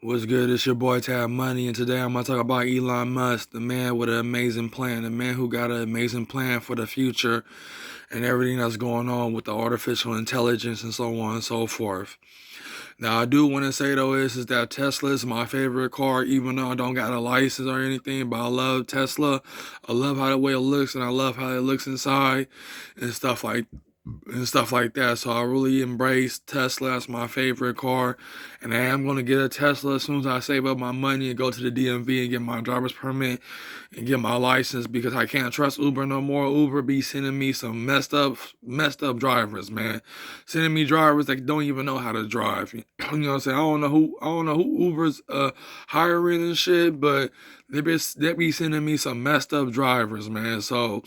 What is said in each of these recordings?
What's good? It's your boy Tab Money, and today I'm gonna talk about Elon Musk, the man with an amazing plan, the man who got an amazing plan for the future and everything that's going on with the artificial intelligence and so on and so forth. Now, I do want to say though is that Tesla is my favorite car, even though I don't got a license or anything. But I love Tesla. I love how the way it looks, and I love how it looks inside and stuff like that. So I really embrace Tesla as my favorite car, and I am going to get a Tesla as soon as I save up my money and go to the DMV and get my driver's permit and get my license, because I can't trust Uber no more. Uber be sending me some messed up drivers, man. Sending me drivers that don't even know how to drive. You know what I'm saying? I don't know who Uber's hiring and shit, but they be sending me some messed up drivers, man. So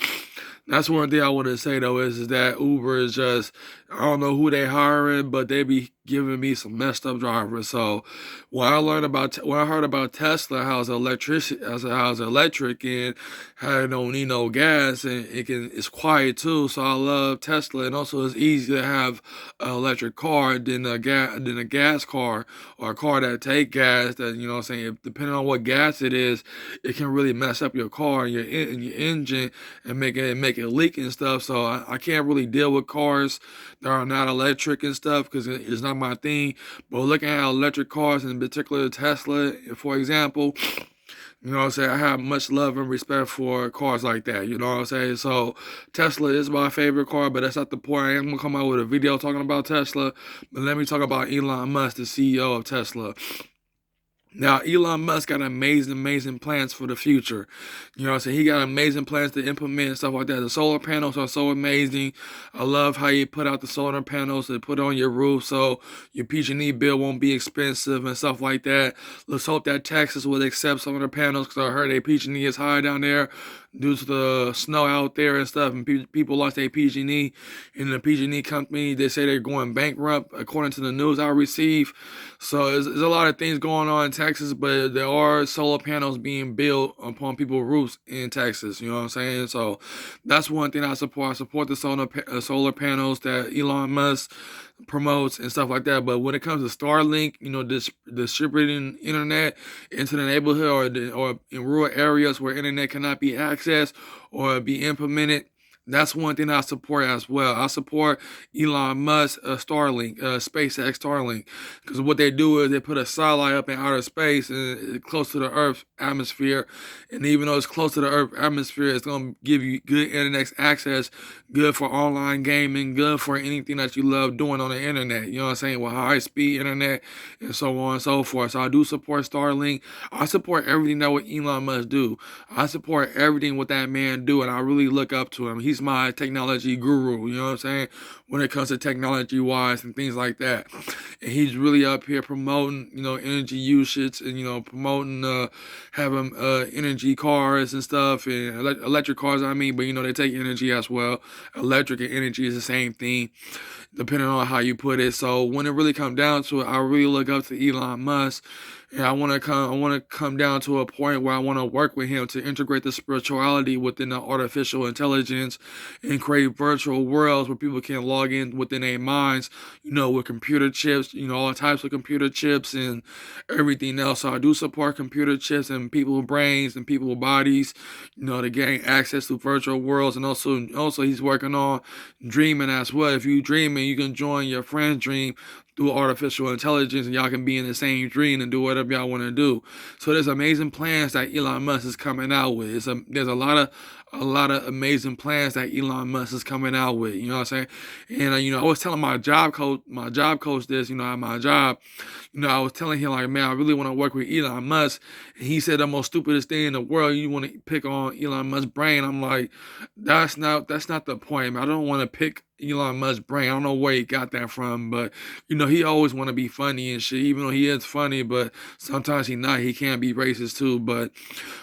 that's one thing I want to say though is that Uber is just, I don't know who they hiring, but they be giving me some messed up drivers. So when I heard about Tesla, how it's electric and how it don't need no gas, and it's quiet too. So I love Tesla, and also it's easy to have an electric car than a gas car, or a car that take gas. That, you know what I'm saying, depending on what gas it is, it can really mess up your car and your engine and make it leak and stuff. So I can't really deal with cars that are not electric and stuff, because it's not my thing. But looking at electric cars, in particular Tesla, for example, you know what I'm saying, I have much love and respect for cars like that. You know what I'm saying? So Tesla is my favorite car, but that's not the point. I am gonna come out with a video talking about Tesla, but let me talk about Elon Musk, the CEO of Tesla. Now, Elon Musk got amazing plans for the future. You know what I'm saying? He got amazing plans to implement and stuff like that. The solar panels are so amazing. I love how you put out the solar panels and put on your roof so your PG&E bill won't be expensive and stuff like that. Let's hope that Texas will accept some of the panels, because I heard their PG&E is high down there due to the snow out there and stuff, and people lost their PG&E. And the PG&E company, they say they're going bankrupt, according to the news I received. So there's a lot of things going on in Texas, but there are solar panels being built upon people's roofs in Texas. You know what I'm saying? So that's one thing I support. I support the solar panels that Elon Musk promotes and stuff like that. But when it comes to Starlink, distributing internet into the neighborhood, or in rural areas where internet cannot be accessed or be implemented, that's one thing I support as well. I support Elon Musk, Starlink, SpaceX Starlink, because what they do is they put a satellite up in outer space and close to the Earth's atmosphere, and even though it's close to the Earth's atmosphere, it's gonna give you good internet access, good for online gaming, good for anything that you love doing on the internet. You know what I'm saying? With high speed internet and so on and so forth. So I do support Starlink. I support everything that what Elon Musk do. I support everything what that man do, and I really look up to him. He's my technology guru, you know what I'm saying, when it comes to technology wise and things like that. And he's really up here promoting, energy usage, and, promoting having energy cars and stuff, and electric cars, I mean, but, they take energy as well. Electric and energy is the same thing, depending on how you put it. So when it really comes down to it, I really look up to Elon Musk, and I want to come down to a point where I want to work with him to integrate the spirituality within the artificial intelligence and create virtual worlds where people can log in within their minds, with computer chips, all types of computer chips and everything else. So I do support computer chips and people's brains and people's bodies, to gain access to virtual worlds. And also he's working on dreaming as well. If you dreaming, you can join your friend's dream through artificial intelligence, and y'all can be in the same dream and do whatever y'all want to do. So there's amazing plans that Elon Musk is coming out with. There's a lot of amazing plans that Elon Musk is coming out with. You know what I'm saying? And I was telling my job coach this, at my job. I was telling him, like, man, I really want to work with Elon Musk. And he said the most stupidest thing in the world, you want to pick on Elon Musk's brain. I'm like, that's not the point, man. I don't want to pick Elon Musk's brain. I don't know where he got that from, but he always want to be funny and shit, even though he is funny, but sometimes he can't be racist too. But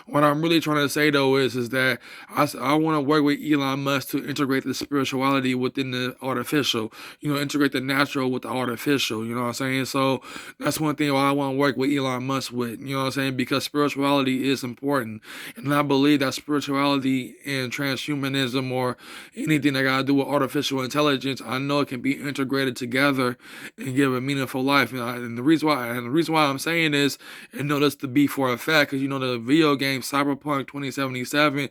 what I'm really trying to say though is that I want to work with Elon Musk to integrate the spirituality within the artificial, integrate the natural with the artificial, you know what I'm saying? So that's one thing why I want to work with Elon Musk with, you know what I'm saying? Because spirituality is important. And I believe that spirituality and transhumanism, or anything that got to do with artificial artificial intelligence, I know it can be integrated together and give a meaningful life. And the reason why I'm saying this, and know this to be for a fact, because the video game Cyberpunk 2077,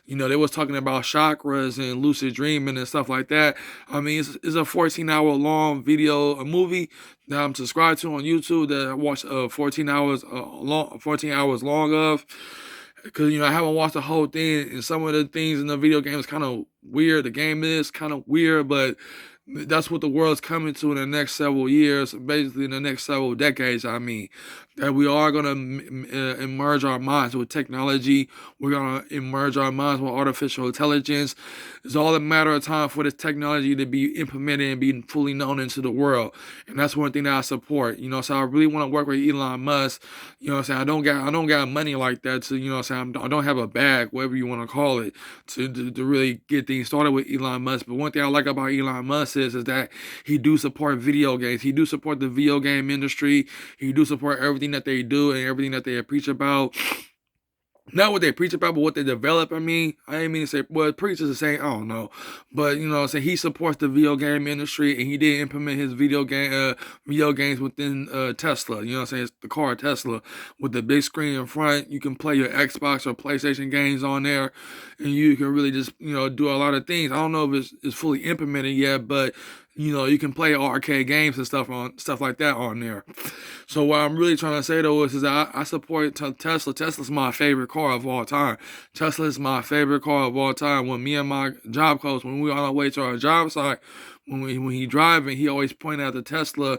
they was talking about chakras and lucid dreaming and stuff like that. I mean, it's a 14-hour long video, a movie that I'm subscribed to on YouTube that I watched 14 hours long of. Because I haven't watched the whole thing, and some of the things in the video game is kind of weird. The game is kind of weird, but that's what the world's coming to in the next several years, basically in the next several decades. I mean, that we are going to emerge our minds with technology. We're going to emerge our minds with artificial intelligence. It's all a matter of time for this technology to be implemented and be fully known into the world. And that's one thing that I support. So I really want to work with Elon Musk. I don't got money like that to, I don't have a bag, whatever you want to call it, to really get things started with Elon Musk. But one thing I like about Elon Musk is that he do support video games. He do support the video game industry. He do support everything that they do and everything that they preach about. Not what they preach about, but what they develop. I didn't mean to say, well, preachers are saying, I don't know. But, he supports the video game industry, and he did implement his video games within Tesla. It's the car Tesla with the big screen in front. You can play your Xbox or PlayStation games on there, and you can really just, do a lot of things. I don't know if it's fully implemented yet, but you can play arcade games and stuff like that on there. So what I'm really trying to say though is that I support Tesla. Tesla's my favorite car of all time. Tesla is my favorite car of all time. When me and my job coach, when we were on our way to our job site, when he driving, he always point out the Tesla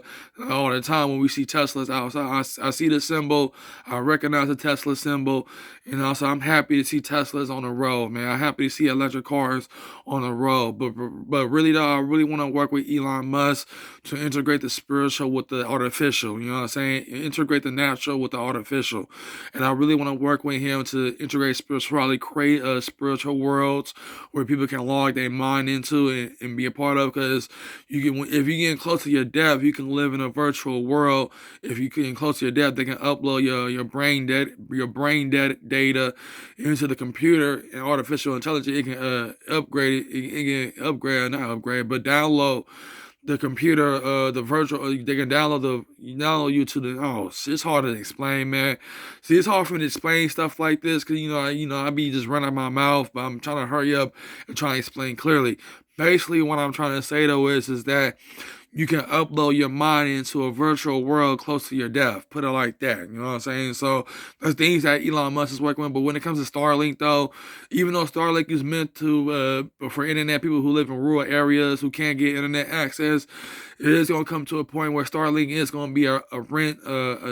all the time. When we see Teslas outside, I see the symbol, I recognize the Tesla symbol, and also I'm happy to see Teslas on the road, man. I'm happy to see electric cars on the road. But really though, I really want to work with Elon Musk to integrate the spiritual with the artificial. You know what I'm saying? Integrate the natural with the artificial, and I really want to work with him to integrate spirituality, create spiritual worlds where people can log their mind into and be a part of. Because if you're getting close to your death, you can live in a virtual world. If you're getting close to your death, they can upload your brain data into the computer, and artificial intelligence it can download the computer, the virtual. They can download you to the. It's hard to explain, man. See, it's hard for me to explain stuff like this because I be just running my mouth, but I'm trying to hurry up and try to explain clearly. Basically, what I'm trying to say though is that you can upload your mind into a virtual world close to your death. Put it like that. You know what I'm saying? So there's things that Elon Musk is working with. But when it comes to Starlink, though, even though Starlink is meant to for internet people who live in rural areas who can't get internet access, it is going to come to a point where Starlink is going to be a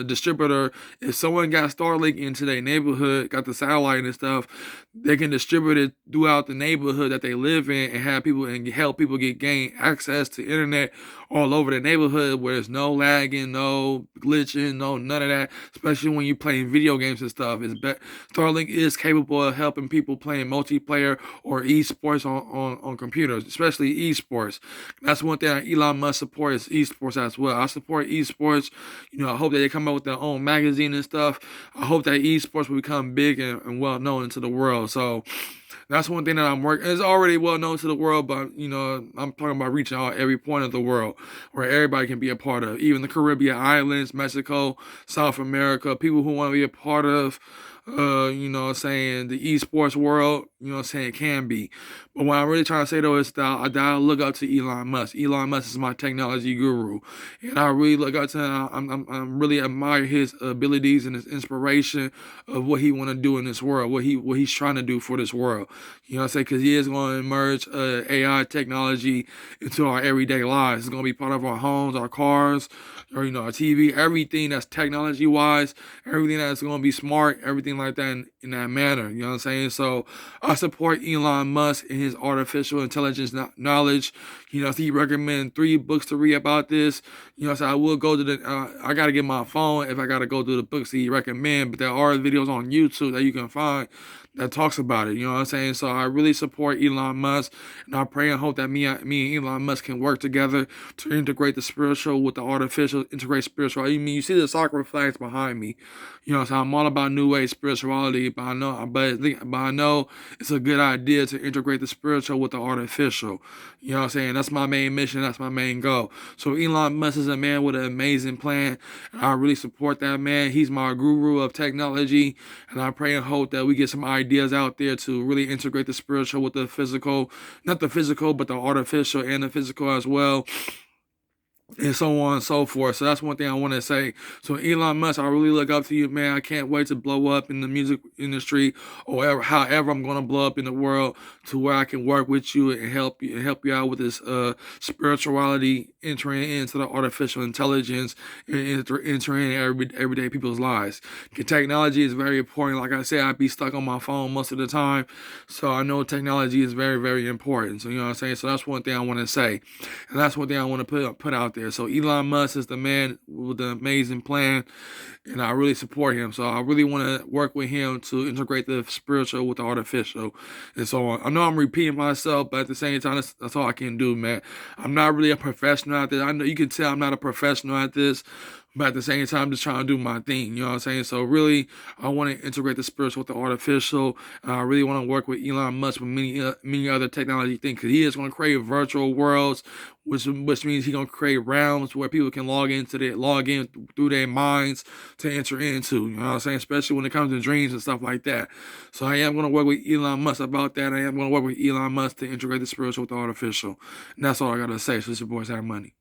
distributor. If someone got Starlink into their neighborhood, got the satellite and stuff, they can distribute it throughout the neighborhood that they live in and have people and help people gain access to internet all over the neighborhood where there's no lagging, no glitching, none of that, especially when you're playing video games and stuff. Starlink is capable of helping people playing multiplayer or esports on computers, especially esports. That's one thing Elon Musk supports is esports as well. I support esports. I hope that they come out with their own magazine and stuff. I hope that esports will become big and well known into the world. So that's one thing that I'm working. It's already well known to the world, but I'm talking about reaching out every point of the world where everybody can be a part of, even the Caribbean islands, Mexico, South America, people who want to be a part of, the esports world, can be. But what I'm really trying to say though is that I look up to Elon Musk. Elon Musk is my technology guru, and I really look up to him. I'm really admire his abilities and his inspiration of what he want to do in this world, what he's trying to do for this world. Because he is going to merge AI technology into our everyday lives. It's going to be part of our homes, our cars, or our TV, everything that's technology wise, everything that's going to be smart, everything like that in that manner. You know what I'm saying? So I support Elon Musk and his artificial intelligence knowledge. He recommend 3 books to read about this. So I will go to I got to get my phone if I got to go through the books that he recommend, but there are videos on YouTube that you can find that talks about it. You know what I'm saying? So I really support Elon Musk, and I pray and hope that me and Elon Musk can work together to integrate the spiritual with the artificial, integrate spiritual. I mean, you see the soccer flags behind me. You know what I'm saying? I'm all about new age spirituality, but I know it's a good idea to integrate the spiritual with the artificial. You know what I'm saying? That's my main mission. That's my main goal. So Elon Musk is a man with an amazing plan. And I really support that man. He's my guru of technology. And I pray and hope that we get some ideas out there to really integrate the spiritual with the physical. Not the physical, but the artificial and the physical as well, and so on and so forth. So that's one thing I want to say. So Elon Musk, I really look up to you, man. I can't wait to blow up in the music industry, or however I'm going to blow up in the world, to where I can work with you and help you out with this spirituality, entering into the artificial intelligence and entering in everyday people's lives. Technology is very important. Like I said, I'd be stuck on my phone most of the time, so I know technology is very, very important. So you know what I'm saying. So that's one thing I want to say, and that's one thing I want to put out there. So Elon Musk is the man with the amazing plan, and I really support him. So I really want to work with him to integrate the spiritual with the artificial, and so on. I know I'm repeating myself, but at the same time, that's all I can do, man. I'm not really a professional at this. I know you can tell I'm not a professional at this, but at the same time, I'm just trying to do my thing. You know what I'm saying? So really, I want to integrate the spiritual with the artificial. I really want to work with Elon Musk with many other technology things, because he is going to create virtual worlds, which means he's going to create realms where people can log in through their minds to enter into. You know what I'm saying? Especially when it comes to dreams and stuff like that. So I am going to work with Elon Musk about that. I am going to work with Elon Musk to integrate the spiritual with the artificial. And that's all I got to say. So this is your boys have money.